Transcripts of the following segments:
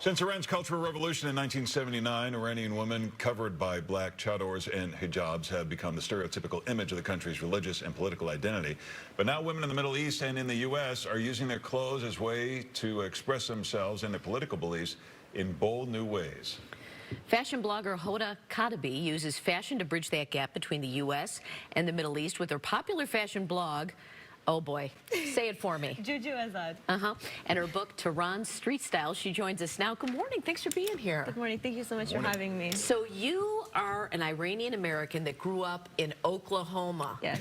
Since Iran's Cultural Revolution in 1979, Iranian women covered by black chadors and hijabs have become the stereotypical image of the country's religious and political identity. But now women in the Middle East and in the U.S. are using their clothes as a way to express themselves and their political beliefs in bold new ways. Fashion blogger Hoda Katabi uses fashion to bridge that gap between the U.S. and the Middle East with her popular fashion blog. Oh boy, say it for me. Azad. And her book, Tehran's Street Style. She joins us now. Good morning. Thanks for being here. Good morning. Thank you so much for having me. So you are an Iranian American that grew up in Oklahoma. Yes.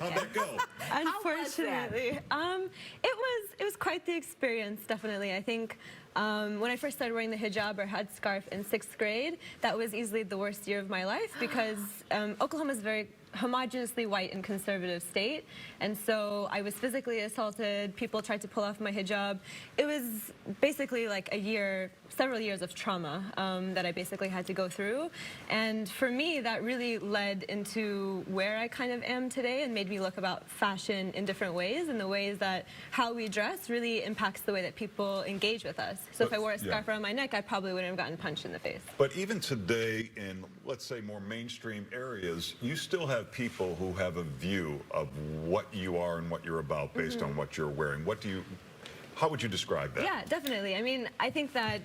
How'd that go? Unfortunately, it was quite the experience. Definitely, I think. When I first started wearing the hijab or headscarf in 6th grade, that was easily the worst year of my life because Oklahoma is a very homogeneously white and conservative state, and so I was physically assaulted. People tried to pull off my hijab. It was basically like several years of trauma that I basically had to go through, and for me that really led into where I kind of am today and made me look about fashion in different ways, and the ways that how we dress really impacts the way that people engage with us. So if I wore a scarf around my neck, I probably wouldn't have gotten punched in the face. But even today in, let's say, more mainstream areas, you still have people who have a view of what you are and what you're about based on what you're wearing. How would you describe that? Yeah, definitely. I mean, I think that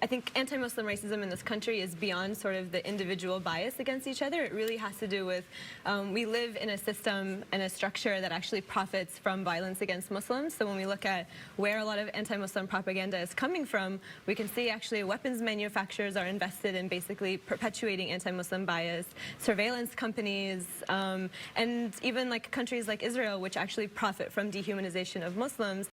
I think anti-Muslim racism in this country is beyond sort of the individual bias against each other. It really has to do with we live in a system and a structure that actually profits from violence against Muslims. So when we look at where a lot of anti-Muslim propaganda is coming from, we can see actually weapons manufacturers are invested in basically perpetuating anti-Muslim bias, surveillance companies, and even like countries like Israel, which actually profit from dehumanization of Muslims.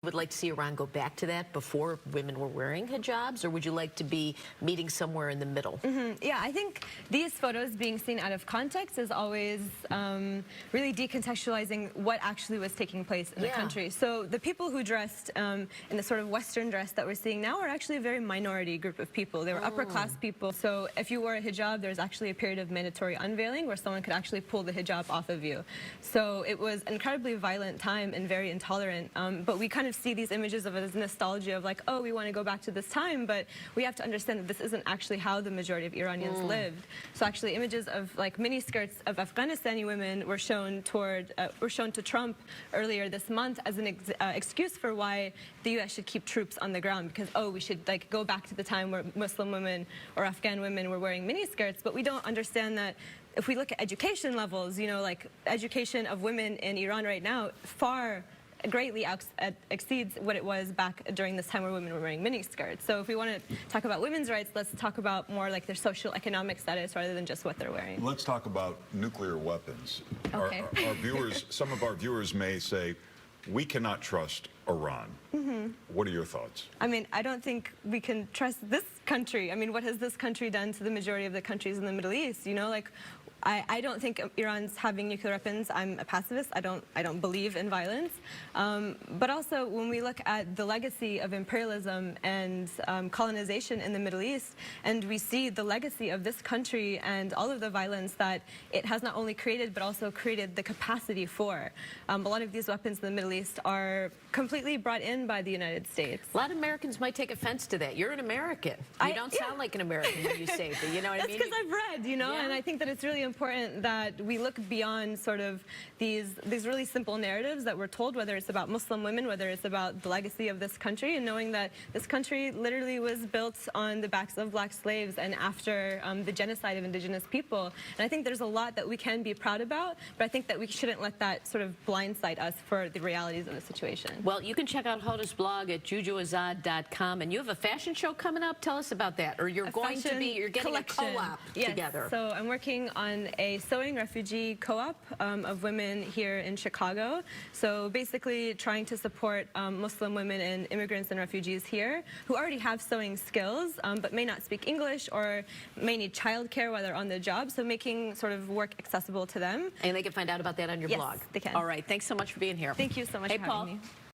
Would like to see Iran go back to that before women were wearing hijabs, or would you like to be meeting somewhere in the middle? Yeah, I think these photos being seen out of context is always really decontextualizing what actually was taking place in the country. So the people who dressed in the sort of Western dress that we're seeing now are actually a very minority group of people. They were upper class people. So if you wore a hijab, there's actually a period of mandatory unveiling where someone could actually pull the hijab off of you. So it was an incredibly violent time and very intolerant. But we kind of see these images of it as nostalgia of like, oh, we want to go back to this time, but we have to understand that this isn't actually how the majority of Iranians lived. So actually images of like mini skirts of Afghanistani women were shown to Trump earlier this month as an excuse for why the U.S. should keep troops on the ground, because we should like go back to the time where Muslim women or Afghan women were wearing mini skirts. But we don't understand that if we look at education levels, you know, like education of women in Iran right now greatly exceeds what it was back during this time where women were wearing miniskirts. So if we want to talk about women's rights, let's talk about more like their social economic status rather than just what they're wearing. Let's talk about nuclear weapons. Okay. Our viewers, some of our viewers may say, we cannot trust Iran. What are your thoughts? I mean, I don't think we can trust this country. I mean, what has this country done to the majority of the countries in the Middle East? You know, like, I don't think Iran's having nuclear weapons. I'm a pacifist. I don't believe in violence. But also, when we look at the legacy of imperialism and colonization in the Middle East, and we see the legacy of this country and all of the violence that it has not only created, but also created the capacity for. A lot of these weapons in the Middle East are completely brought in by the United States. A lot of Americans might take offense to that. You're an American. You don't sound like an American when you say that. You know what I mean? That's because I've read, you know, and I think that it's really important that we look beyond sort of these really simple narratives that we're told, whether it's about Muslim women, whether it's about the legacy of this country, and knowing that this country literally was built on the backs of black slaves and after the genocide of indigenous people. And I think there's a lot that we can be proud about, but I think that we shouldn't let that sort of blindside us for the realities of the situation. Well, you can check out Hoda's blog at jujuazad.com, and you have a fashion show coming up. Tell us us about that. Or you're going to be, you're getting collection. a co-op Yes. together. So I'm working on a sewing refugee co-op of women here in Chicago. So basically trying to support Muslim women and immigrants and refugees here who already have sewing skills but may not speak English or may need childcare while they're on the job. So making sort of work accessible to them. And they can find out about that on your blog. Yes, they can. All right. Thanks so much for being here. Thank you so much Hey, for Paul. having me.